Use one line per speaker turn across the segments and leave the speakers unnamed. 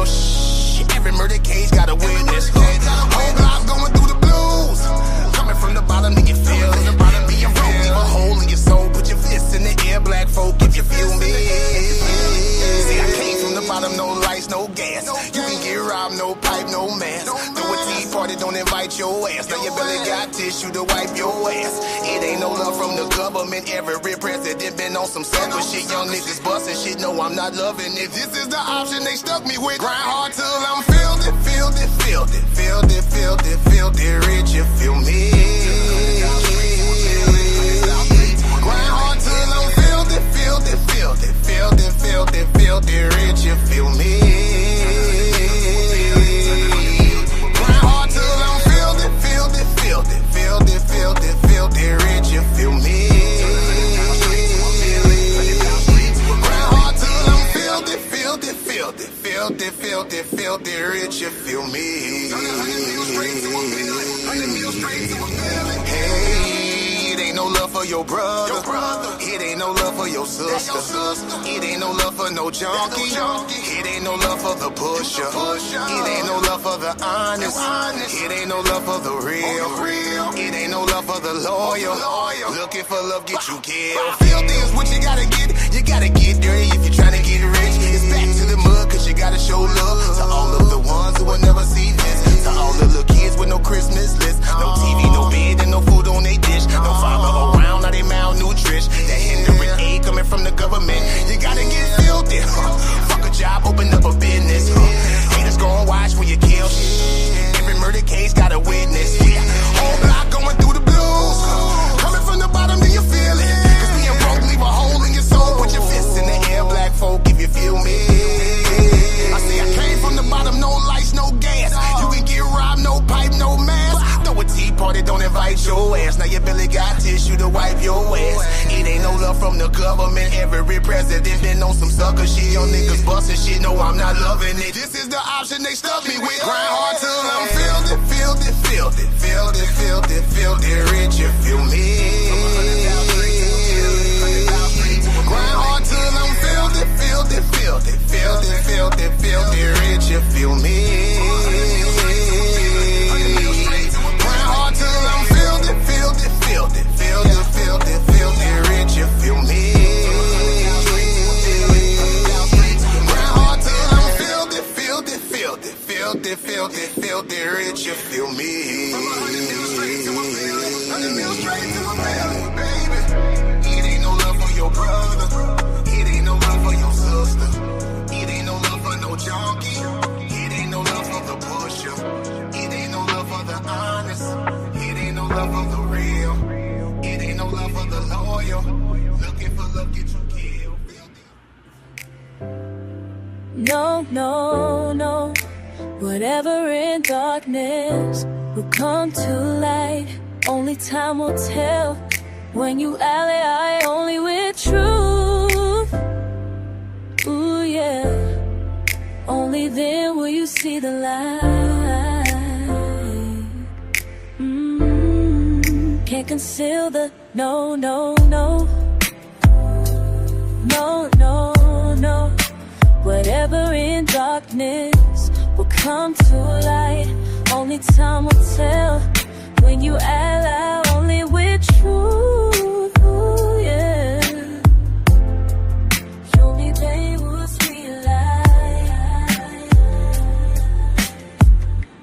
feel shit. Every murder case got a witness. Whole block going through the blues. Coming from the bottom, do you feel it? Being broke, leave a hole in your soul. Put your fists in the air, black folk, if you feel me. See, I came from the bottom, no lights, no gas. You can get robbed, no pipe, no mask. Throw a tea party, don't invite your ass. Now your belly got tissue to wipe your ass. It ain't no love from the government. Every president been on some sucker shit. Young niggas busting shit, no, I'm not loving it. This is the option they stuck me with. Grind hard till I'm filled it, filled it, filled it, filled it, filled it, filled it, rich, you feel me? Grind hard till I'm filled it, filled it, filled it, filled it, filled it, filled it, rich, you feel me? Grind hard till I'm filled it, filled it, filled it, filled it, filled it, filled it, rich, you feel me? Grind hard till I'm filled it, filled it, filled it, filled it, filled it, filled it, rich, you feel me? Hey, it ain't no love for your brother. It ain't no love for your sister. It ain't no love for no junkie. It ain't no love for the pusher. It ain't no love for the honest. It ain't no love for the real. It ain't no love for the loyal. Looking for love, get you killed. Filthy is what you gotta get. You gotta get dirty if you're trying to get rich. It's back to the mud, cause you gotta show love to all of the ones who will never see this. To all the little kids with no Christmas list. No TV, no bed, and no food on they dish. No father around, now they malnourished. That hindering aid coming from the government. You gotta get filthy. Fuck a job, open up a business. Haters gon' watch when you kill shit. Every murder case got a witness. Whole block going through the blues. Coming from the bottom, do you feel it? Cause being broke, leave a hole in your soul. Put your fists in the air, black folk, if you feel me. I say I came from the bottom, no lights, no gas. You can get robbed, no pipe, no mask. Throw a tea party, don't invite your ass. Now your belly got tissue to wipe your ass. It ain't no love from the government. Every president been on some sucker shit. Young niggas busting shit, no, I'm not loving it. This is the option they stuck me with. Grind hard till I'm filled it, filled it, filled it, filled it, filled it, filled it, rich, you feel me? Grind hard till I'm filled it, filled it, filled it, filled it, filled it, filled it, rich, you feel me? Grind hard till I'm filled it, filled it, filled it, filled it, filled it, filled it, rich, you feel me? Grind hard till I'm filled it, filled it, filled it, filled it, filled it, filled it, rich, you feel me? It ain't no love for your brother. It ain't no love for your sister. It ain't no love for no junkie. It ain't no love for the pusher. It ain't no love for the honest. It ain't no love for the real. It ain't no love for the loyal. Looking for love, get you killed.
No, no, no. Whatever in darkness will come to light. Only time will tell. When you ally only with truth. Ooh, yeah. Only then will you see the light. Can't conceal the no, no, no. No, no, no. Whatever in darkness will come to light. Only time will tell. When you ally only with truth, yeah. Only they will realize.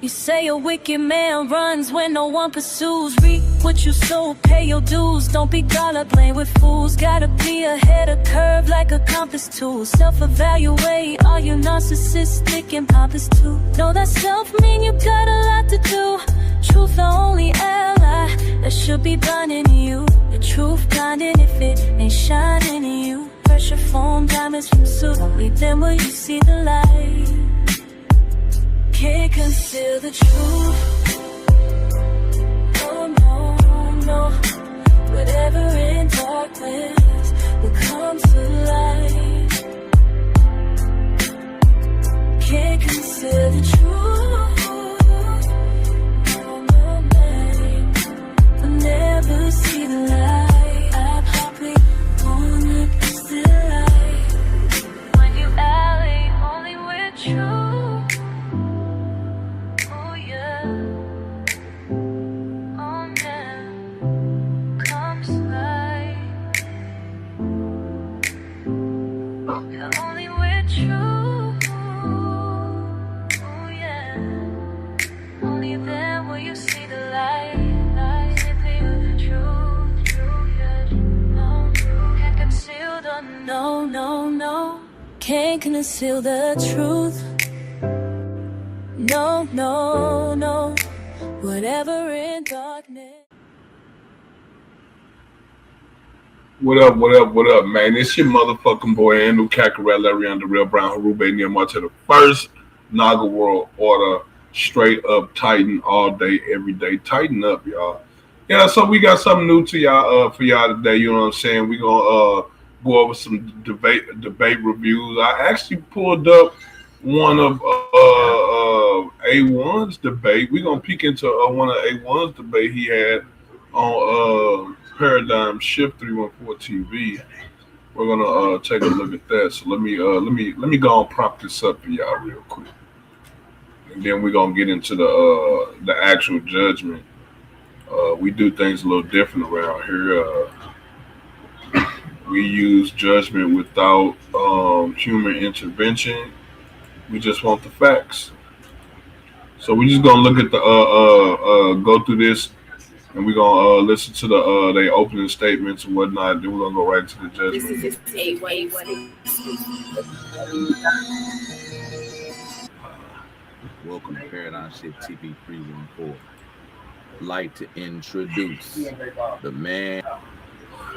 You say a wicked man runs when no one pursues. Reap what you sow, pay your dues. Don't be dollar playing with fools. Gotta be ahead of curve like a compass tool. Self-evaluate, are you narcissistic and pompous too? Know that self mean you got a lot to do. Truth the only ally that should be blinding you. The truth blinding if it ain't shining in you. Pressure foam, diamonds from soup. Only then will you see the light. Can't conceal the truth. No, no, no. Whatever in darkness will come to light. Can't conceal the truth. Never see the light. I probably won't see the light. When you ally only with truth. with truth. Oh yeah. Only then will you see the light. Simply the truth. No, can't conceal the no. Can't conceal the truth. No. Whatever in darkness.
What up, man? It's your motherfucking boy, Andrew Caccarella, Larry the Real Brown, Harube, Nehemiah to the first Naga World Order, straight up Titan all day, every day. Tighten up, y'all. Yeah, so we got something new to y'all for y'all today, you know what I'm saying? We're gonna go over some debate reviews. I actually pulled up one of A1's debate. We're gonna peek into one of A1's debate he had on Paradigm Shift 314 TV. We're gonna take a look at that. So let me go and prop this up for y'all real quick, and then we're gonna get into the actual judgment. We do things a little different around here. We use judgment without human intervention. We just want the facts. So we're just gonna look at the go through this, and we're gonna listen to the they opening statements and whatnot. Then we're gonna go right to the judgment.
This is just a way.
Welcome to Paradigm Shift TV 314. Like to introduce the man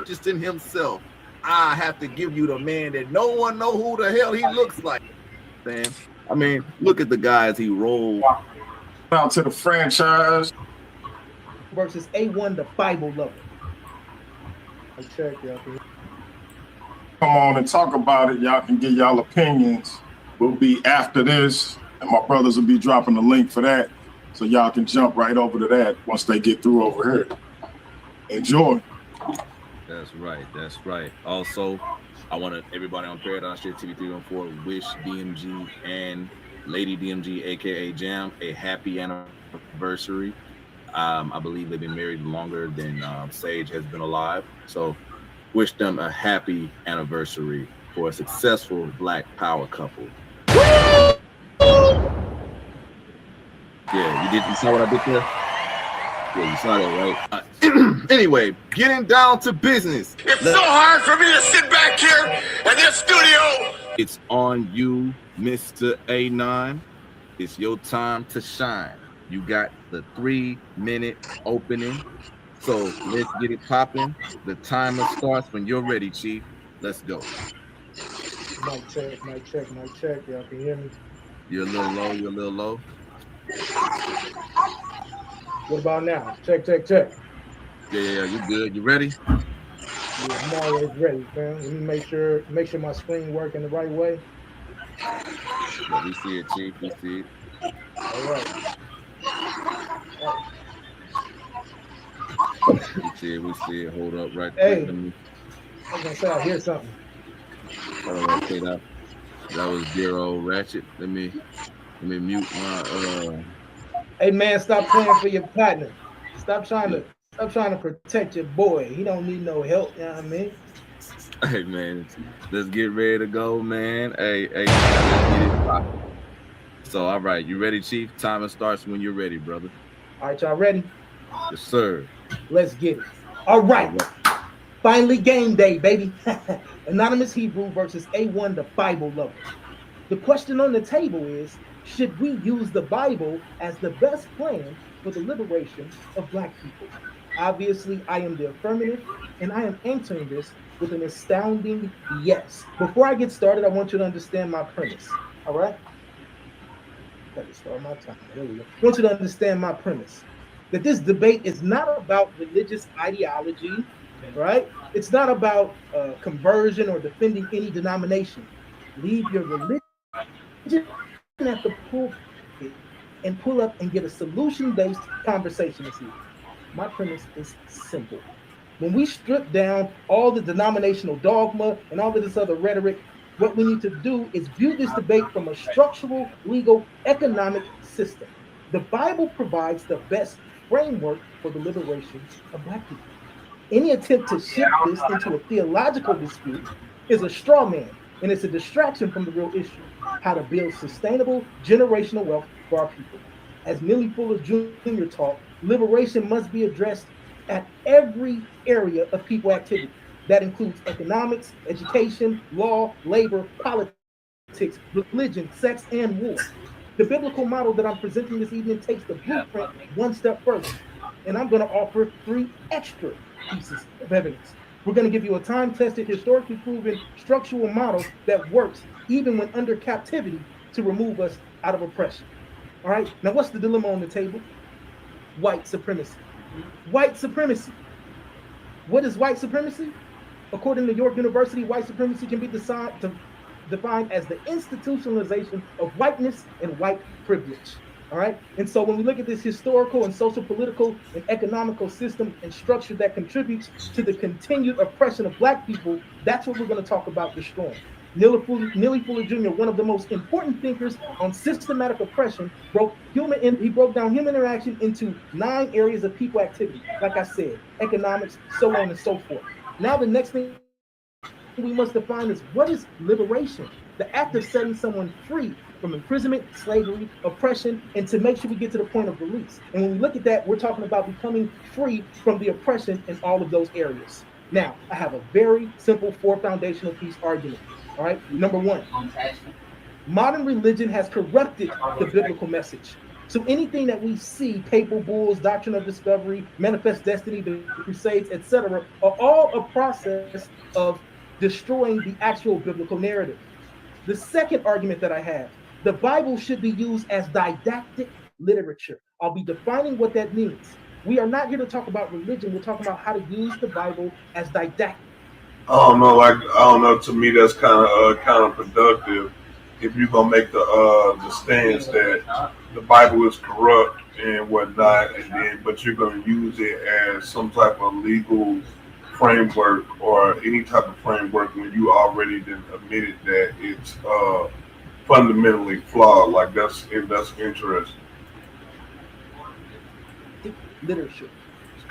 just in himself. I have to give you the man that no one know who the hell he looks like. Man, I mean, look at the guys he rolled
out to the franchise
versus A1, the Bible lover. Check y'all.
Come on and talk about it. Y'all can get y'all opinions. We'll be after this, and my brothers will be dropping the link for that, so y'all can jump right over to that once they get through over here. Enjoy.
That's right. Also, I want everybody on Paradigm Shift TV 314 wish DMG and Lady DMG, aka Jam, a happy anniversary. I believe they've been married longer than Sage has been alive. So wish them a happy anniversary for a successful Black power couple. Yeah, you saw what I did there? Yeah, you saw that, right? Anyway, getting down to business.
It's so hard for me to sit back here in this studio.
It's on you, Mr. A9. It's your time to shine. You got the 3-minute opening. So let's get it popping. The timer starts when you're ready, Chief. Let's go.
Mic check. Y'all can hear me?
You're a little low.
What about now? Check.
Yeah, you good? You ready?
Yeah, I'm always ready, man. Let me make sure my screen working the right way.
Yeah, we see it, Chief. We see it.
All right.
We see it. Hold up right
hey,
quick.
I was gonna say I hear something.
Okay, that was dear old Ratchet. Let me mute my
Hey man, stop playing for your partner. Stop trying to protect your boy. He don't need no help, you know what I mean?
Hey man, let's get ready to go, man. Hey, let's get it poppin'. So, all right, you ready, Chief? Timer starts when you're ready, brother.
All right, y'all ready?
Yes, sir.
Let's get it. All right. Finally game day, baby. Anonymous Hebrew versus A1, the Bible lover. The question on the table is, should we use the Bible as the best plan for the liberation of Black people? Obviously, I am the affirmative, and I am answering this with an astounding yes. Before I get started, I want you to understand my premise, all right? Let me start my time. There we go. I want you to understand my premise, that this debate is not about religious ideology, right? It's not about conversion or defending any denomination. Leave your religion at the pulpit and pull up and get a solution-based conversation this evening. My premise is simple. When we strip down all the denominational dogma and all of this other rhetoric, what we need to do is view this debate from a structural, legal, economic system. The Bible provides the best framework for the liberation of Black people. Any attempt to shift this into a theological dispute is a straw man and it's a distraction from the real issue: how to build sustainable generational wealth for our people. As Millie Fuller Jr. taught, liberation must be addressed at every area of people activity. That includes economics, education, law, labor, politics, religion, sex, and war. The biblical model that I'm presenting this evening takes the blueprint one step further, and I'm going to offer three extra pieces of evidence. We're going to give you a time-tested, historically proven structural model that works even when under captivity to remove us out of oppression. All right, now what's the dilemma on the table? White supremacy. White supremacy. What is white supremacy? According to York University, white supremacy can be defined as the institutionalization of whiteness and white privilege. All right. And so when we look at this historical and social, political, and economical system and structure that contributes to the continued oppression of Black people, that's what we're going to talk about destroying. Neely Fuller Jr., one of the most important thinkers on systematic oppression, he broke down human interaction into 9 areas of people activity. Like I said, economics, so on and so forth. Now the next thing we must define is, what is liberation? The act of setting someone free from imprisonment, slavery, oppression, and to make sure we get to the point of release. And when we look at that, we're talking about becoming free from the oppression in all of those areas. Now, I have a very simple 4 foundational piece argument. All right, number 1, modern religion has corrupted the biblical message. So anything that we see, papal bulls, doctrine of discovery, manifest destiny, the crusades, etc., are all a process of destroying the actual biblical narrative. The second argument that I have, the Bible should be used as didactic literature. I'll be defining what that means. We are not here to talk about religion. We're talking about how to use the Bible as didactic.
I don't know. To me, that's kind of counterproductive. If you're gonna make the stance that the Bible is corrupt and whatnot, but you're gonna use it as some type of legal framework or any type of framework when you already admitted that it's fundamentally flawed. Like that's interesting.
Literature.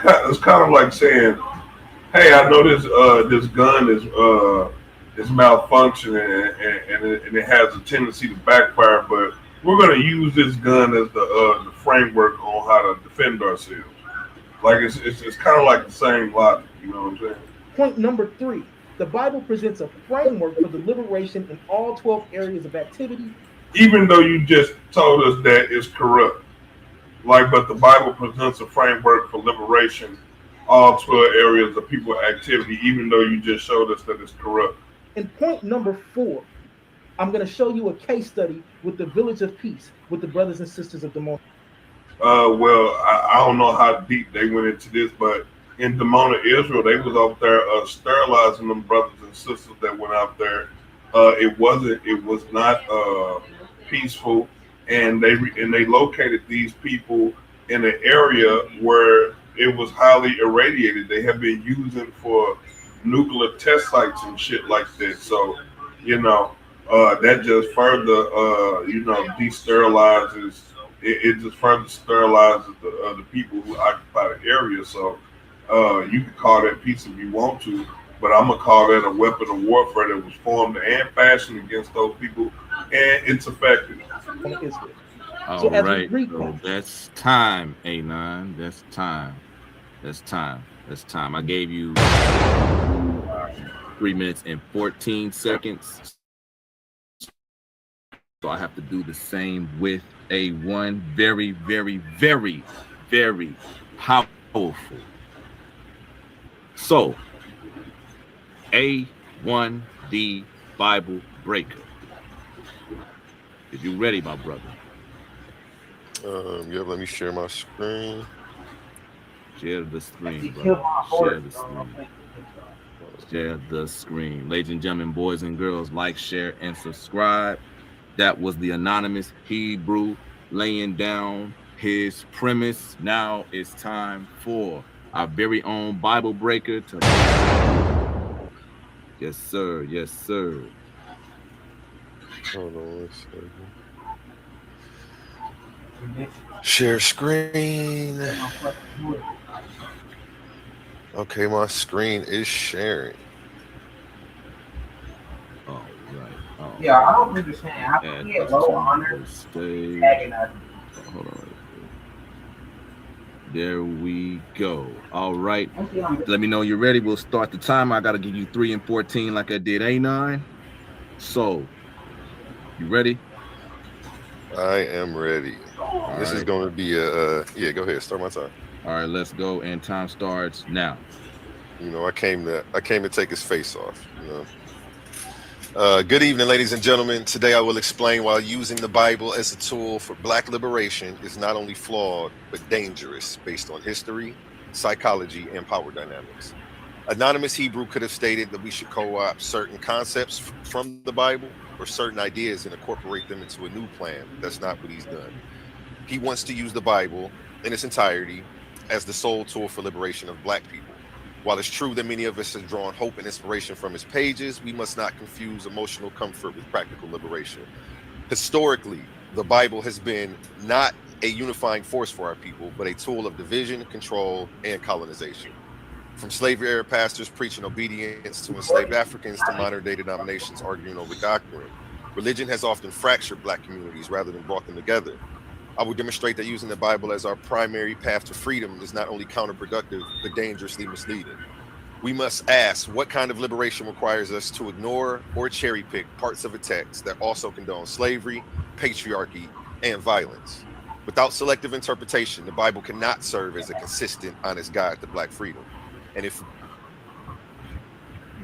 It's kind of like saying, hey, I know this gun is malfunctioning and it has a tendency to backfire, but we're going to use this gun as the framework on how to defend ourselves. Like it's kind of like the same logic, you know what I'm saying?
Point number 3, the Bible presents a framework for the liberation in all 12 areas of activity.
Even though you just told us that it's corrupt, but the Bible presents a framework for liberation, all 12 areas of people activity, even though you just showed us that it's corrupt.
And point number 4, I'm going to show you a case study with the Village of Peace, with the brothers and sisters of Demona.
Well, I don't know how deep they went into this, but in Demona, Israel, they was out there sterilizing them brothers and sisters that went out there. It was not peaceful, and they located these people in an area where it was highly irradiated. They have been using for nuclear test sites and shit like that. So, that just further, de-sterilizes. It just further sterilizes the people who occupy the area. So, you can call that peace if you want to, but I'm gonna call that a weapon of warfare that was formed and fashioned against those people, and it's effective.
All right, so that's time, A9. That's time. I gave you 3 minutes and 14 seconds. So I have to do the same with A1. Very, very, very, very powerful. So, A1, the Bible breaker. Are you ready, my brother?
Yeah, let me share my screen.
Share the screen, bro. Share the screen. Share the screen. Ladies and gentlemen, boys and girls, like, share, and subscribe. That was the anonymous Hebrew laying down his premise. Now it's time for our very own Bible breaker to... Yes, sir. Yes, sir.
Hold on 1 second. Share screen. Okay, my screen is sharing.
All right.
Yeah, I don't understand. How
Add
can he get
person
low
to
honor
the stage.
tagging us?
Hold on. There we go. All right. Let me know you're ready. We'll start the timer. I got to give you 3 and 14 like I did A9. So, you ready?
I am ready. And this is going to be yeah, go ahead. Start my time.
All right, let's go. And time starts now.
You know, I came to take his face off, you know. Good evening, ladies and gentlemen. Today I will explain why using the Bible as a tool for Black liberation is not only flawed, but dangerous based on history, psychology, and power dynamics. Anonymous Hebrew could have stated that we should co-opt certain concepts from the Bible or certain ideas and incorporate them into a new plan. That's not what he's done. He wants to use the Bible in its entirety as the sole tool for liberation of Black people. While it's true that many of us have drawn hope and inspiration from its pages, we must not confuse emotional comfort with practical liberation. Historically, the Bible has been not a unifying force for our people, but a tool of division, control, and colonization. From slavery-era pastors preaching obedience to enslaved Africans to modern-day denominations arguing over doctrine, religion has often fractured Black communities rather than brought them together. I will demonstrate that using the Bible as our primary path to freedom is not only counterproductive, but dangerously misleading. We must ask what kind of liberation requires us to ignore or cherry pick parts of a text that also condone slavery, patriarchy, and violence. Without selective interpretation, the Bible cannot serve as a consistent, honest guide to Black freedom. And if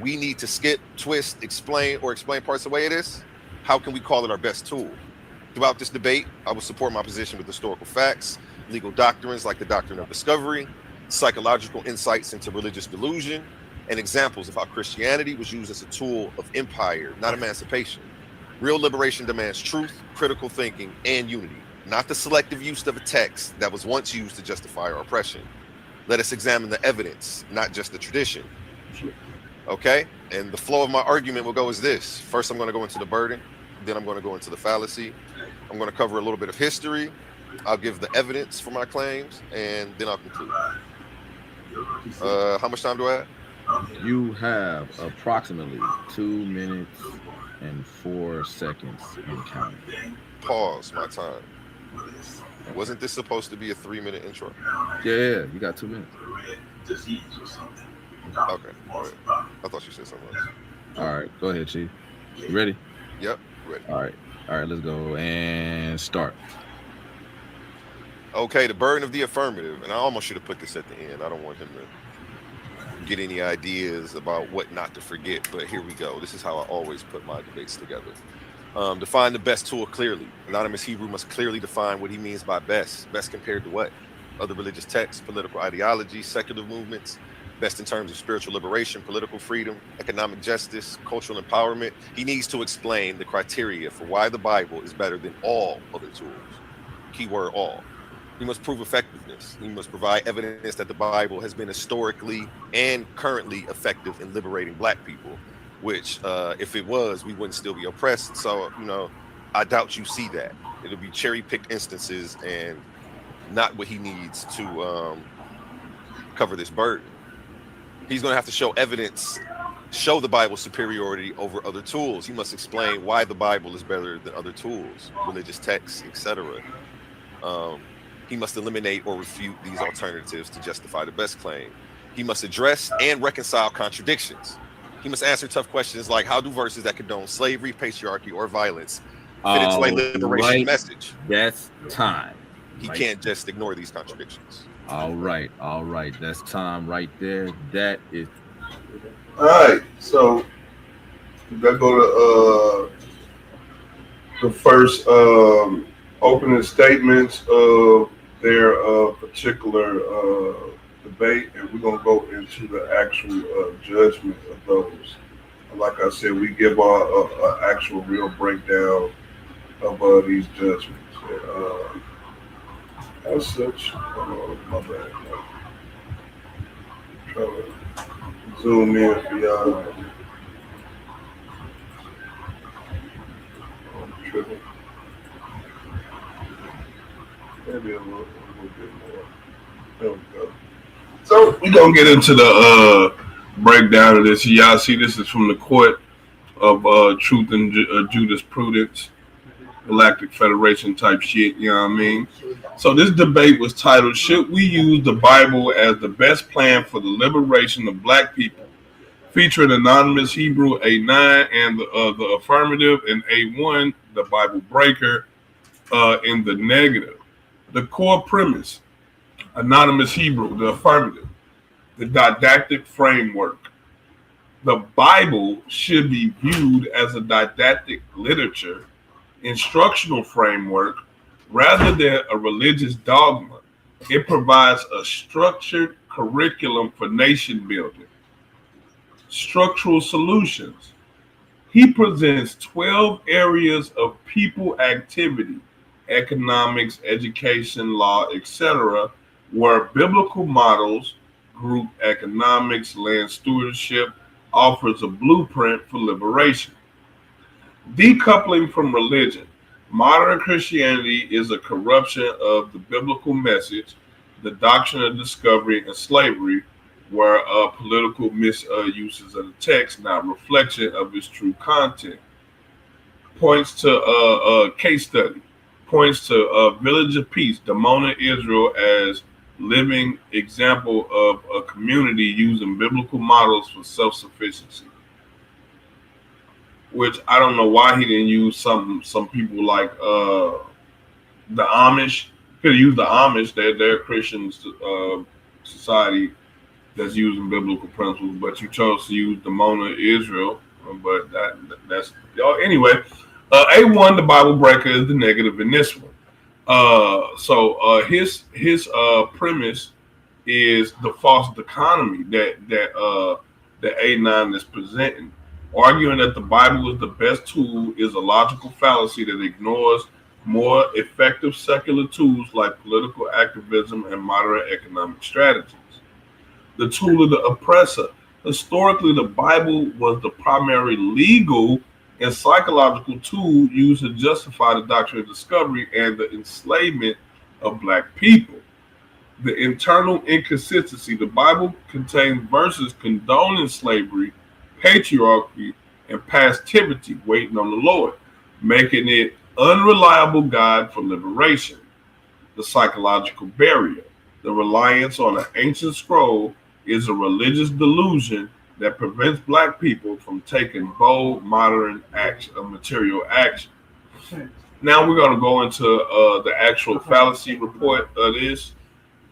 we need to skip, twist, explain parts of the way it is, how can we call it our best tool? Throughout this debate, I will support my position with historical facts, legal doctrines like the doctrine of discovery, psychological insights into religious delusion, and examples of how Christianity was used as a tool of empire, not emancipation. Real liberation demands truth, critical thinking, and unity, not the selective use of a text that was once used to justify our oppression. Let us examine the evidence, not just the tradition. Okay? And the flow of my argument will go as this. First, I'm going to go into the burden. Then I'm going to go into the fallacy. I'm going to cover a little bit of history. I'll give the evidence for my claims, and then I'll conclude. How much time do I have?
You have approximately 2 minutes and 4 seconds and counting.
Pause my time. Wasn't this supposed to be a 3-minute intro?
Yeah, you got 2 minutes.
Okay. All right. I thought you said something else.
All right, go ahead, Chief. You ready?
Yep, ready.
All right, let's go and start.
Okay, the burden of the affirmative, and I almost should have put this at the end. I don't want him to get any ideas about what not to forget, but here we go. This is how I always put my debates together. Define the best tool clearly. Anonymous Hebrew must clearly define what he means by best. Best compared to what? Other religious texts, political ideologies, secular movements. Best in terms of spiritual liberation, political freedom, economic justice, cultural empowerment. He needs to explain the criteria for why the Bible is better than all other tools. Keyword all. He must prove effectiveness. He must provide evidence that the Bible has been historically and currently effective in liberating Black people, which if it was, we wouldn't still be oppressed. So, you know, I doubt you see that. It'll be cherry-picked instances and not what he needs to cover this burden. He's going to have to show evidence, show the Bible's superiority over other tools. He must explain why the Bible is better than other tools, religious texts, etc. He must eliminate or refute these alternatives to justify the best claim. He must address and reconcile contradictions. He must answer tough questions like, how do verses that condone slavery, patriarchy, or violence fit into a liberation message?
That's time.
He can't just ignore these contradictions.
All right. That's time right there. That is.
All right. So that go to the first opening statements of their particular debate, and we're gonna go into the actual judgment of those. Like I said, we give our actual real breakdown of these judgments. As such, my bad. Try to zoom in for y'all. Triple. Maybe a little bit more. There we go. So we're gonna get into the breakdown of this. Y'all see this is from the court of truth and jurisprudence, Galactic Federation type shit. You know what I mean? So this debate was titled, "Should we use the Bible as the best plan for the liberation of Black people?" Featuring anonymous Hebrew A9 and the affirmative, and A1, the Bible breaker, in the negative. The core premise: anonymous Hebrew, the affirmative, the didactic framework. The Bible should be viewed as a didactic literature, instructional framework, rather than a religious dogma. It provides a structured curriculum for nation building. Structural solutions. He presents 12 areas of people activity, economics, education, law, etc., where biblical models, group economics, land stewardship, offers a blueprint for liberation. Decoupling from religion. Modern Christianity is a corruption of the biblical message, the doctrine of discovery and slavery, where political misuses of the text, not reflection of its true content. Points to case study. Points to Village of Peace, Damona, Israel, as living example of a community using biblical models for self-sufficiency. Which I don't know why he didn't use some people like the Amish. Could have used the Amish. They're a Christian society that's using biblical principles, but you chose to use Damona, Israel. But that's anyway. A1, the Bible breaker, is the negative in this one. So his premise is the false dichotomy that A9 is presenting. Arguing that the Bible is the best tool is a logical fallacy that ignores more effective secular tools like political activism and modern economic strategies. The tool of the oppressor. Historically, the Bible was the primary legal and psychological tool used to justify the doctrine of discovery and the enslavement of Black people. The internal inconsistency. The Bible contains verses condoning slavery, patriarchy, and passivity, waiting on the Lord, making it unreliable guide for liberation. The psychological barrier. The reliance on an ancient scroll is a religious delusion that prevents Black people from taking bold, modern action, material action. Now we're going to go into the actual fallacy report of this.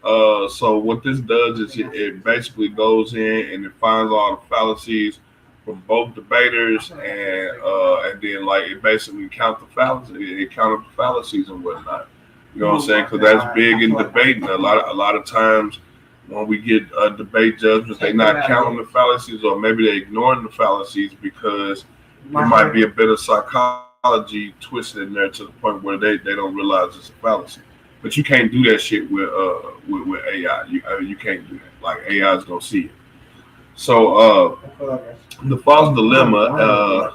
So what this does is it basically goes in and it finds all the fallacies from both debaters, and then like it basically counts the fallacies. It counted the fallacies and whatnot. You know what I'm saying? Because that's big in debating. A lot of times when we get debate judgments, they're not counting the fallacies, or maybe they're ignoring the fallacies because there might be a bit of psychology twisted in there to the point where they don't realize it's a fallacy. But you can't do that shit with AI. You can't do that. Like AI is gonna see it. So the false dilemma.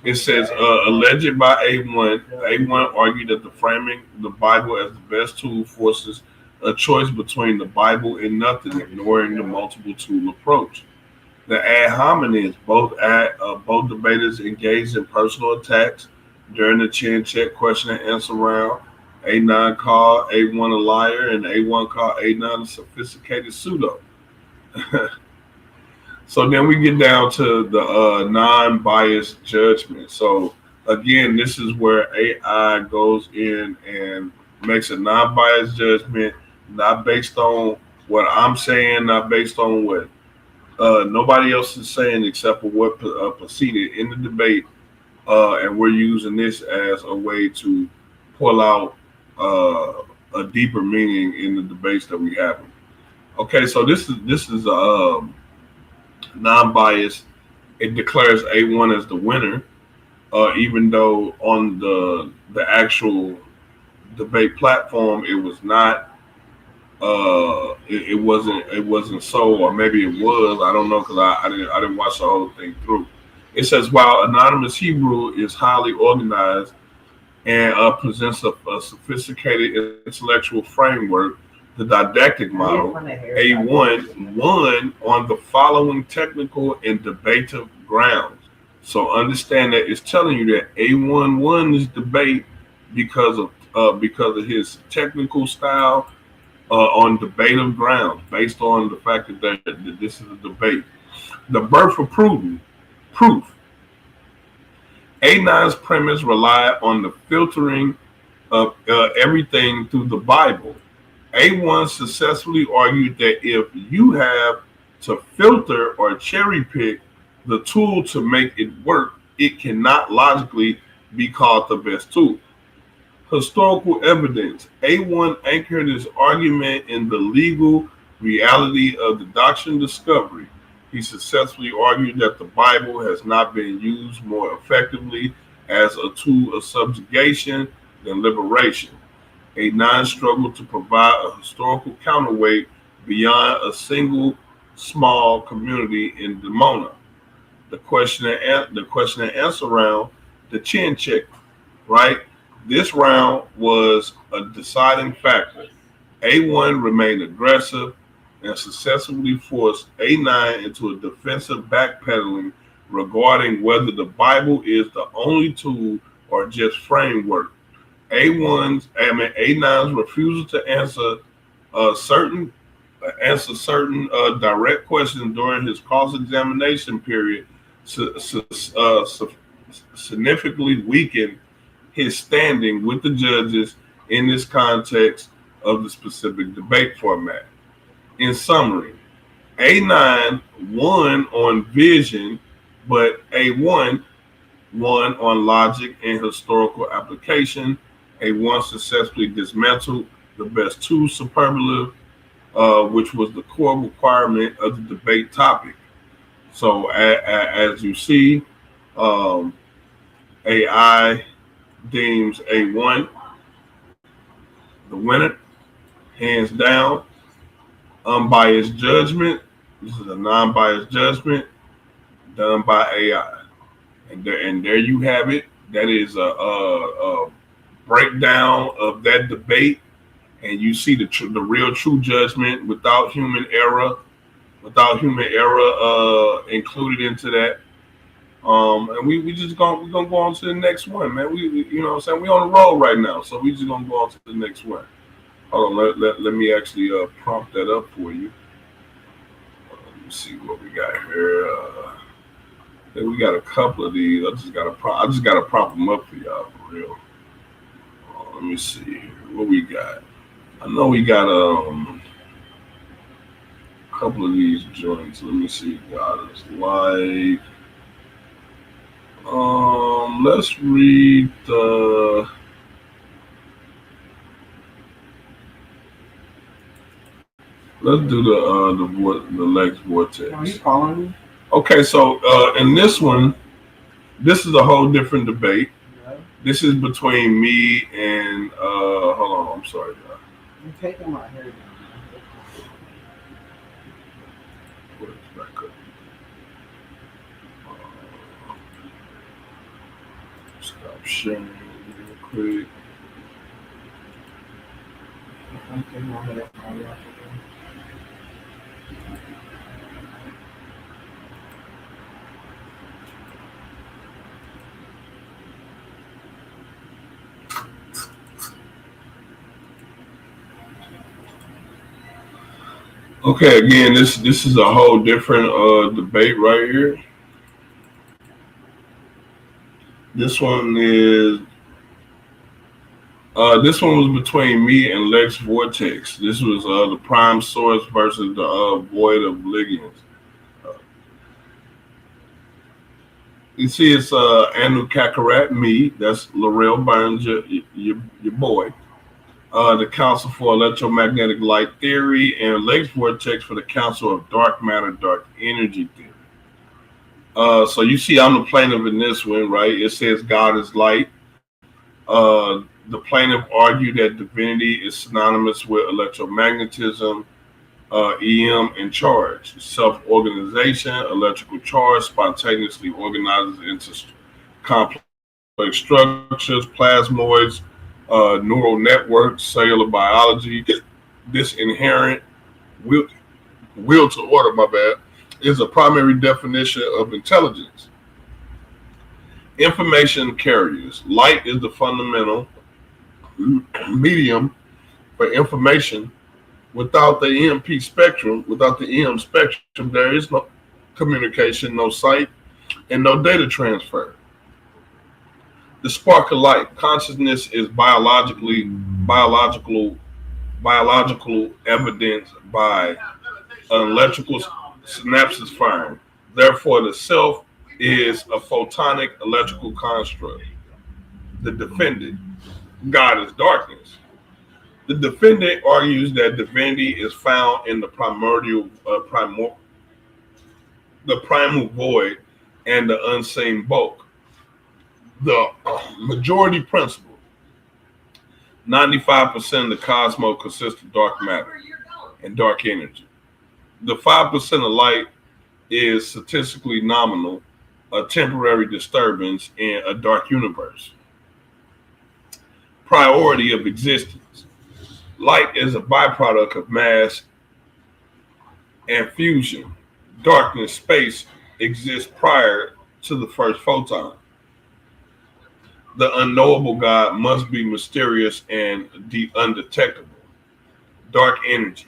It says alleged by A1. A1 argued that the framing the Bible as the best tool forces a choice between the Bible and nothing, ignoring the multiple tool approach. The ad hominems, both debaters engaged in personal attacks during the chin check question and answer round. A9 called A1 a liar, and A1 called A9 a sophisticated pseudo. So then we get down to the non-biased judgment. So again, this is where AI goes in and makes a non-biased judgment, not based on what I'm saying, not based on what nobody else is saying except for what proceeded in the debate. And we're using this as a way to pull out a deeper meaning in the debates that we have. Okay, so this is non-biased. It declares A1 as the winner, even though on the actual debate platform it was not. It wasn't so, or maybe it was. I don't know because I didn't watch the whole thing through. It says while anonymous Hebrew is highly organized and presents a sophisticated intellectual framework, the didactic model, A1 won on the following technical and debative grounds. So understand that it's telling you that A1 won this debate because of his technical style on debative grounds, based on the fact that this is a debate. The birth of proof. A9's premise relied on the filtering of everything through the Bible. A1 successfully argued that if you have to filter or cherry pick the tool to make it work, it cannot logically be called the best tool. Historical evidence. A1 anchored his argument in the legal reality of the doctrine discovery. He successfully argued that the Bible has not been used more effectively as a tool of subjugation than liberation. A9 struggled to provide a historical counterweight beyond a single small community in Demona. The question and answer round, the chin check, right? This round was a deciding factor. A1 remained aggressive and successfully forced A9 into a defensive backpedaling regarding whether the Bible is the only tool or just framework. A9's refusal to answer certain direct questions during his cross-examination period significantly weakened his standing with the judges in this context of the specific debate format. In summary, A9 won on vision, but A1 won on logic and historical application. A1 successfully dismantled the best two superlative, which was the core requirement of the debate topic. So as you see, AI deems A1 the winner, hands down. Unbiased judgment. This is a non-biased judgment done by AI, and there you have it. That is a breakdown of that debate, and you see the real true judgment without human error, included into that. And we just we're gonna go on to the next one, man. We you know what I'm saying, we on the road right now, so we just gonna go on to the next one. Hold on, let me actually prompt that up for you. Let me see what we got here. We got a couple of these. I just gotta prop them up for y'all for real. Let me see what we got. I know we got a couple of these joints. Let me see. God is life. Let's read the. Let's do the Lex Vortex.
Are you calling me?
Okay, so in this one, this is a whole different debate.
Yeah.
This is between me and hold on, I'm sorry, guys.
I'm taking my hair down.
Put this back up. Stop sharing real quick.
I'm taking my hair down.
Okay, again, this is a whole different debate right here. This one was between me and Lex Vortex. This was the prime source versus the void of ligands. You see, it's Anu Kakarat, me. That's Laurel Burns, your boy. The Council for Electromagnetic Light Theory, and Lex Vortex for the Council of Dark Matter, Dark Energy Theory. So you see, I'm the plaintiff in this one, right? It says God is light. The plaintiff argued that divinity is synonymous with electromagnetism, EM, and charge. Self-organization, electrical charge spontaneously organizes into complex structures, plasmoids, neural networks, cellular biology. This inherent will to order, my bad, is a primary definition of intelligence. The plaintiff argued that divinity is synonymous with electromagnetism, EM, and charge. Self-organization, electrical charge spontaneously organizes into complex structures, plasmoids, neural networks, cellular biology. This inherent will to order, my bad, is a primary definition of intelligence. Information carriers. Light is the fundamental medium for information. Without the without the EM spectrum, there is no communication, no sight, and no data transfer. The spark of light. Consciousness is biological evidence by an electrical synapses firing. Therefore, the self is a photonic electrical construct. The defendant. God is darkness. The defendant argues that divinity is found in the primal void and the unseen bulk. The majority principle: 95% of the cosmos consists of dark matter and dark energy. The 5% of light is statistically nominal, a temporary disturbance in a dark universe. Priority of existence. Light is a byproduct of mass and fusion. Darkness, space, exists prior to the first photon. The unknowable God must be mysterious and undetectable. Dark energy,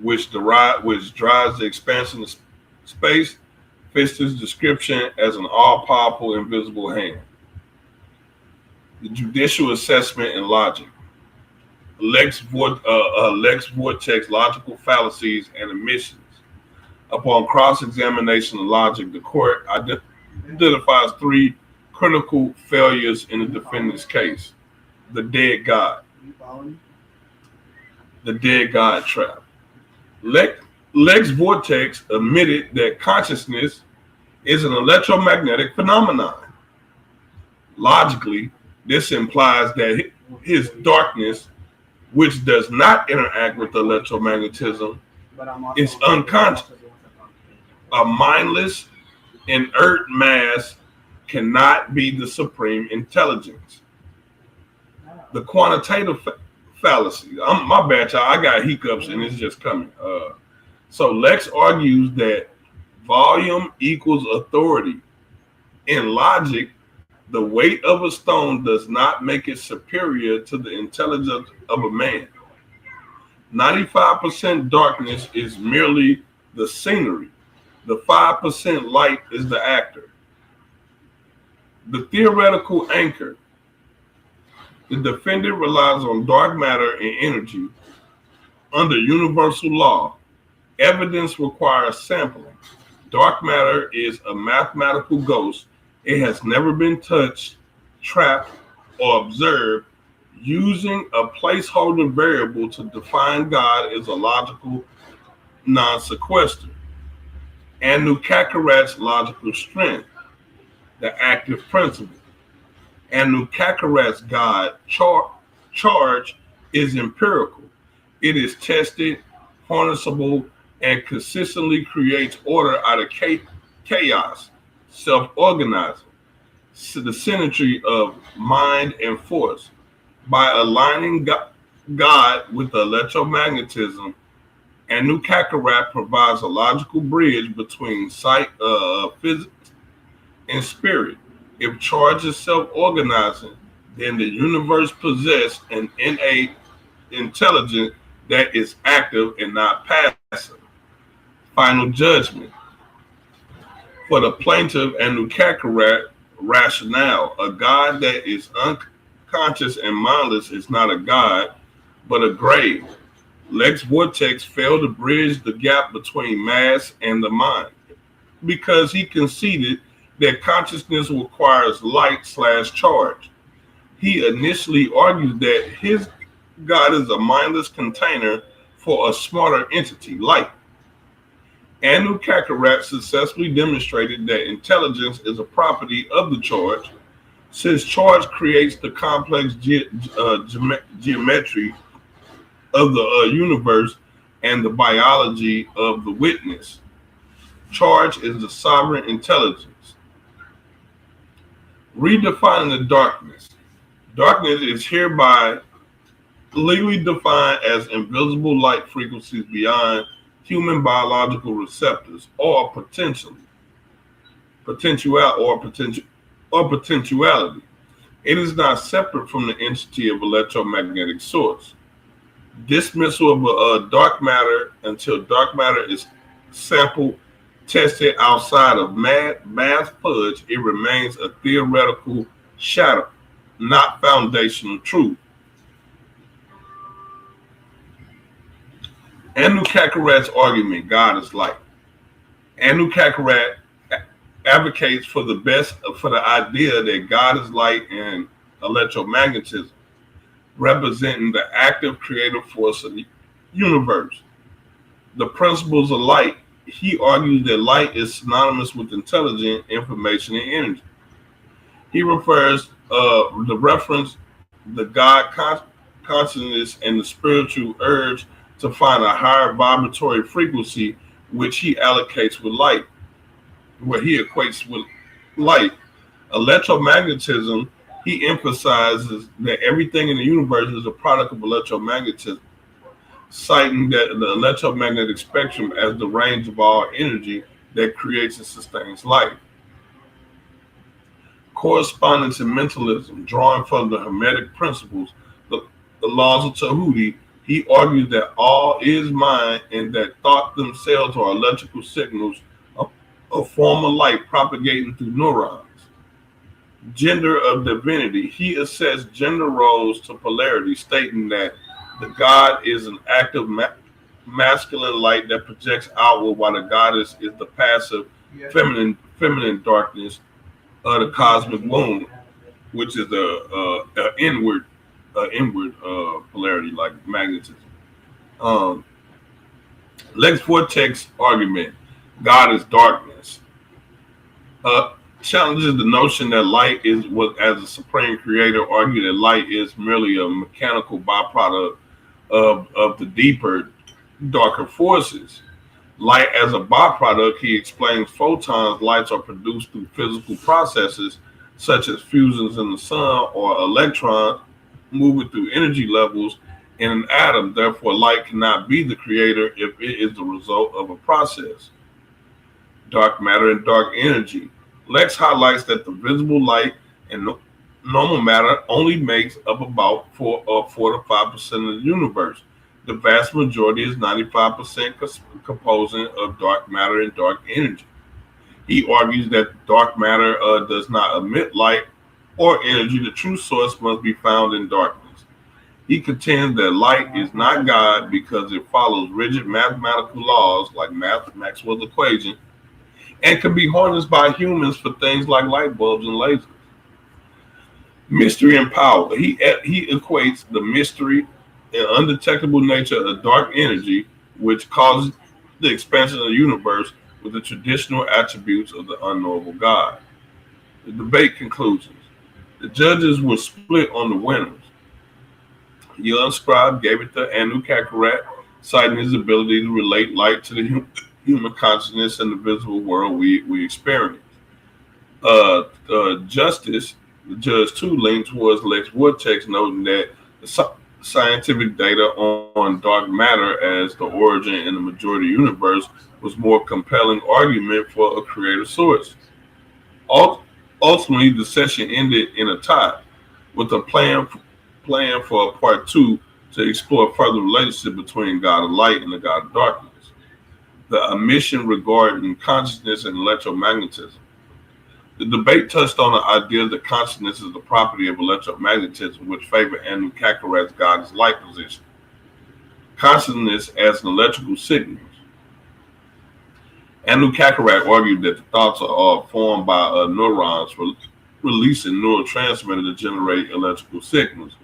which drives the expansion of space, fits this description as an all-powerful, invisible hand. The judicial assessment and logic. Lex Vortex logical fallacies and omissions. Upon cross-examination of logic, the court identifies three critical failures in the defendant's case. The dead God. The dead God trap. Lex Vortex admitted that consciousness is an electromagnetic phenomenon. Logically, this implies that his darkness, which does not interact with electromagnetism, is unconscious. A mindless, inert mass cannot be the supreme intelligence. The quantitative fallacy. My bad, y'all. I got hiccups and it's just coming. So Lex argues that volume equals authority. In logic, the weight of a stone does not make it superior to the intelligence of a man. 95% darkness is merely the scenery. The 5% light is the actor. The theoretical anchor. The defendant relies on dark matter and energy. Under universal law, evidence requires sampling. Dark matter is a mathematical ghost. It has never been touched, trapped, or observed. Using a placeholder variable to define God is a logical non sequitur. Anu-Kakarat's logical strength, the active principle. Anu-Kakarat's God charge is empirical. It is tested, harnessable, and consistently creates order out of chaos, self-organizing, the synergy of mind and force. By aligning God with electromagnetism, Anu-Kakarat provides a logical bridge between physics and spirit. If charge is self-organizing, then the universe possesses an innate intelligence that is active and not passive. Final judgment. For the plaintiff, Anu-Kakarat rationale, a God that is unconscious and mindless is not a God, but a grave. Lex Vortex failed to bridge the gap between mass and the mind because he conceded that consciousness requires light/charge. He initially argued that his God is a mindless container for a smarter entity, light. Anu-Kakarat successfully demonstrated that intelligence is a property of the charge, since charge creates the complex geometry of the universe and the biology of the witness. Charge is the sovereign intelligence. Redefining the darkness. Darkness is hereby legally defined as invisible light frequencies beyond human biological receptors, or potential or potentiality. It is not separate from the entity of electromagnetic source. Dismissal of dark matter until dark matter is sample tested outside of math fudge, it remains a theoretical shadow, not foundational truth. Anu Kakarat's argument, God is light. Anu Kakarat advocates for the idea that God is light and electromagnetism, representing the active creative force of the universe. The principles of light, he argues that light is synonymous with intelligent information and energy. He refers the reference the consciousness and the spiritual urge to find a higher vibratory frequency, which he allocates with light, where he equates with light. Electromagnetism, he emphasizes that everything in the universe is a product of electromagnetism, citing that the electromagnetic spectrum as the range of all energy that creates and sustains life. Correspondence and mentalism, drawing from the Hermetic principles, the laws of Tahuti, he argues that all is mind and that thought themselves are electrical signals, a form of light propagating through neurons. Gender of divinity, he assessed gender roles to polarity, stating that the God is an active masculine light that projects outward, while the goddess is the passive feminine darkness of the cosmic womb, which is the inward polarity, like magnetism. Lex Vortex argument: God is darkness. Challenges the notion that light is what, as a supreme creator, argue that light is merely a mechanical byproduct of the deeper, darker forces. Light as a byproduct, he explains photons, lights are produced through physical processes such as fusions in the sun or electrons moving through energy levels in an atom. Therefore, light cannot be the creator if it is the result of a process. Dark matter and dark energy. Lex highlights that the visible light and normal matter only makes up about 4 to 5% of the universe. The vast majority is 95% composing of dark matter and dark energy. He argues that dark matter does not emit light or energy. The true source must be found in darkness. He contends that light is not God because it follows rigid mathematical laws like Maxwell's equation and can be harnessed by humans for things like light bulbs and lasers. Mystery and power. He equates the mystery and undetectable nature of dark energy, which causes the expansion of the universe, with the traditional attributes of the unknowable God. The debate conclusions. The judges were split on the winners. Young Scribe gave it to Anu Kakarat, citing his ability to relate light to the human consciousness and the visible world we experience. Justice, the judge too, leaned towards Lex Vortex, noting that the scientific data on dark matter as the origin in the majority of the universe was more compelling argument for a creator source. Ultimately, the session ended in a tie, with a plan for a part 2 to explore further relationship between God of light and the God of darkness. The omission regarding consciousness and electromagnetism. The debate touched on the idea that consciousness is the property of electromagnetism, which favored Anu Kakarat's God is light position. Consciousness as an electrical signal. Anu Kakarat argued that the thoughts are formed by neurons releasing neurotransmitters to generate electrical signals.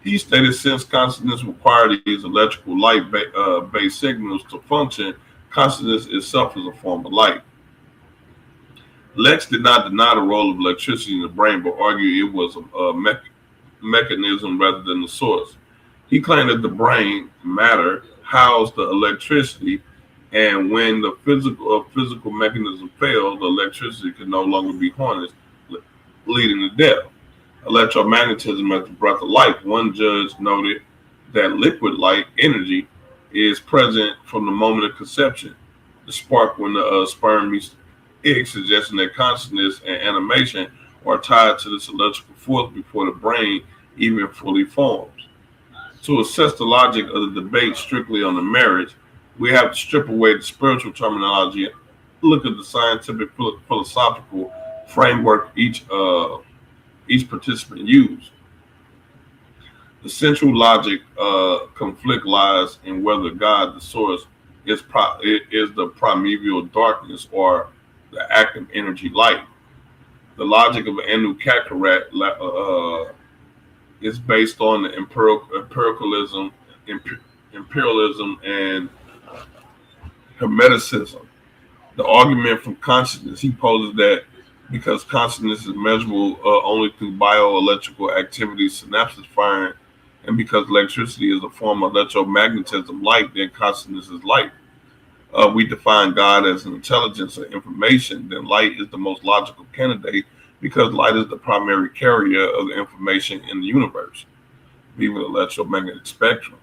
He stated since consciousness requires these electrical light-based signals to function, consciousness itself is a form of light. Lex did not deny the role of electricity in the brain, but argued it was a mechanism rather than the source. He claimed that the brain matter housed the electricity, and when the physical mechanism failed, the electricity could no longer be harnessed, leading to death. Electromagnetism as the breath of life. One judge noted that liquid light energy is present from the moment of conception. The spark when the sperm meets egg, suggesting that consciousness and animation are tied to this electrical force before the brain even fully forms. To assess the logic of the debate strictly on the merits, we have to strip away the spiritual terminology and look at the scientific philosophical framework each participant used. The central logic conflict lies in whether God, the source, is the primeval darkness or the active energy light. The logic of Anu Kakarot is based on the imperialism, and hermeticism. The argument from consciousness, he poses that because consciousness is measurable only through bioelectrical activity, synapses firing, and because electricity is a form of electromagnetism, light, then consciousness is light. We define God as an intelligence or information, then light is the most logical candidate because light is the primary carrier of the information in the universe, be it electromagnetic spectrum.